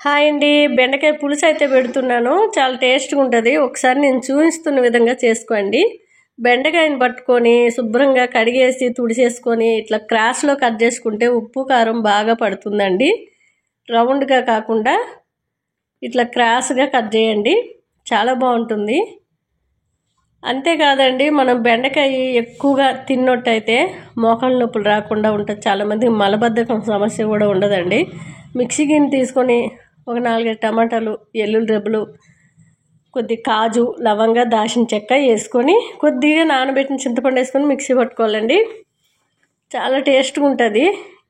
Hi అండి, బెండకాయ పులుసు అయితే పెడుతున్నాను. చాలా టేస్ట్గా ఉంటుంది. ఒకసారి నేను చూపిస్తున్న విధంగా చేసుకోండి. బెండకాయని పట్టుకొని శుభ్రంగా కడిగేసి తుడిచేసుకొని ఇట్లా క్రాస్లో కట్ చేసుకుంటే ఉప్పు కారం బాగా పడుతుందండి. రౌండ్గా కాకుండా ఇట్లా క్రాస్గా కట్ చేయండి, చాలా బాగుంటుంది. అంతేకాదండి, మనం బెండకాయ ఎక్కువగా తిన్నట్టయితే మోకాళ్ళ నొప్పులు రాకుండా ఉంటుంది. చాలామంది మలబద్ధకం సమస్య కూడా ఉండదండి. మిక్సీ గిన్నె తీసుకొని ఒక 4 టమాటాలు, ఎల్లుల్లి రెబ్బలు, కొద్ది కాజు, లవంగ, దాల్చిన చెక్క వేసుకొని కొద్దిగా నానబెట్టిన చింతపండు వేసుకొని మిక్సీ పట్టుకోవాలండి. చాలా టేస్ట్గా ఉంటుంది.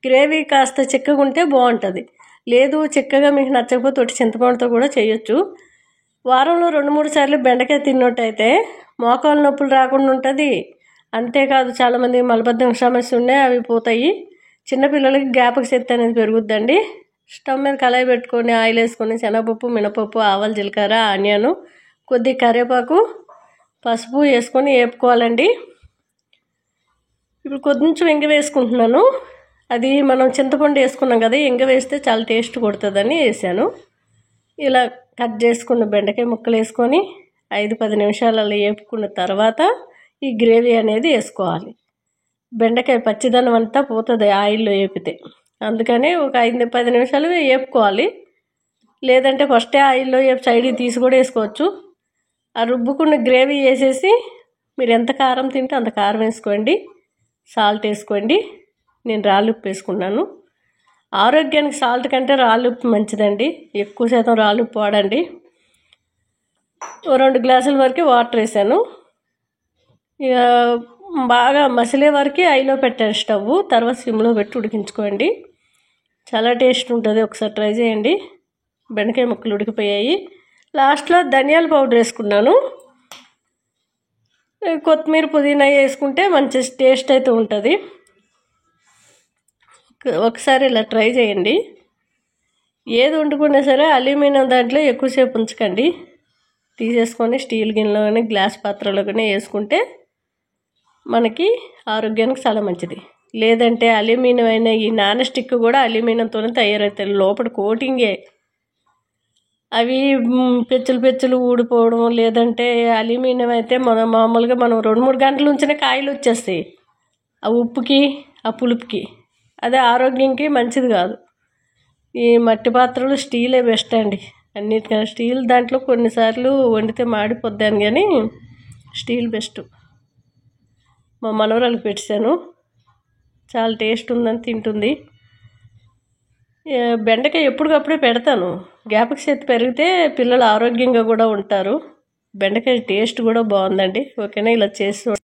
గ్రేవీ కాస్త చిక్కగా ఉంటే బాగుంటుంది. లేదు చిక్కగా మీకు నచ్చకపోతే ఒకటి చింతపండుతో కూడా చేయొచ్చు. వారంలో 2-3 సార్లు బెండకాయ తిన్నట్టయితే మోకాళ్ళ నొప్పులు రాకుండా ఉంటుంది. అంతేకాదు, చాలామంది మలబద్ధకం సమస్య ఉన్నాయి, అవి పోతాయి. చిన్నపిల్లలకి జ్ఞాపక శక్తి అనేది పెరుగుద్దండి. స్టవ్ మీద కళాయి పెట్టుకొని ఆయిల్ వేసుకొని శనగపప్పు, మినపప్పు, ఆవాలు, జీలకర్ర, ఆనియన్, కొద్ది కరివేపాకు, పసుపు వేసుకొని వేపుకోవాలండి. ఇప్పుడు కొంచెం ఇంగ వేసుకుంటున్నాను. అది మనం చింతపండు వేసుకున్నాం కదా, ఇంగ వేస్తే చాలా టేస్ట్ కొడుతుందని వేసాను. ఇలా కట్ చేసుకున్న బెండకాయ ముక్కలు వేసుకొని 5-10 నిమిషాలు అలా వేపుకున్న తర్వాత ఈ గ్రేవీ అనేది వేసుకోవాలి. బెండకాయ పచ్చిదనం అంతా పోతుంది ఆయిల్లో వేపితే, అందుకని ఒక 5-10 నిమిషాలు వేపుకోవాలి. లేదంటే ఫస్టే ఆయిల్లో వేపు సైడ్కి తీసి కూడా వేసుకోవచ్చు. ఆ రుబ్బుకున్న గ్రేవీ వేసేసి మీరు ఎంత కారం తింటే అంత కారం వేసుకోండి, సాల్ట్ వేసుకోండి. నేను రాళ్ళుప్పు వేసుకున్నాను. ఆరోగ్యానికి సాల్ట్ కంటే రాళ్ళుప్పు మంచిదండి. ఎక్కువ శాతం రాళ్ళుప్పు వాడండి. 2 గ్లాసుల వరకు వాటర్ వేసాను. ఇక బాగా మసిలే వరకు ఐలో పెట్టాను స్టవ్, తర్వాత సిమ్లో పెట్టి ఉడికించుకోండి. చాలా టేస్ట్ ఉంటుంది. ఒకసారి ట్రై చేయండి. బెండకాయ ముక్కలు ఉడికిపోయాయి. లాస్ట్లో ధనియాల పౌడర్ వేసుకున్నాను. కొత్తిమీర, పుదీనా వేసుకుంటే మంచి టేస్ట్ అయితే ఉంటుంది. ఒకసారి ఇలా ట్రై చేయండి. ఏది వండుకున్నా సరే అల్యూమినియం దాంట్లో ఎక్కువసేపు ఉంచకండి. తీసేసుకొని స్టీల్ గిన్నెలో కానీ గ్లాస్ పాత్రలో కానీ వేసుకుంటే మనకి ఆరోగ్యానికి చాలా మంచిది. లేదంటే అల్యూమినియం అయినా ఈ నాన్ స్టిక్ కూడా అల్యూమినియంతోనే తయారవుతాయి. లోపల కోటింగే అవి పెచ్చులు ఊడిపోవడం. లేదంటే అల్యూమినియం అయితే మామూలుగా మనం 2-3 గంటల ఉంచిన కాయలు వచ్చేస్తాయి. ఆ ఉప్పుకి, ఆ పులుపుకి. అదే ఆరోగ్యానికి మంచిది కాదు. ఈ మట్టి పాత్రలు స్టీలే బెస్ట్ అండి అన్నిటికన్నా. స్టీల్ దాంట్లో కొన్నిసార్లు వండితే మాడిపోద్దాను, కానీ స్టీల్ బెస్ట్. మా మనవరాలకు పెట్టాను, చాలా టేస్ట్ ఉందని తింటుంది. బెండకాయ ఎప్పటికప్పుడే పెడతాను. జ్ఞాపక శక్తి పెరిగితే పిల్లలు ఆరోగ్యంగా కూడా ఉంటారు. బెండకాయ టేస్ట్ కూడా బాగుందండి. ఓకేనా, ఇలా చేసి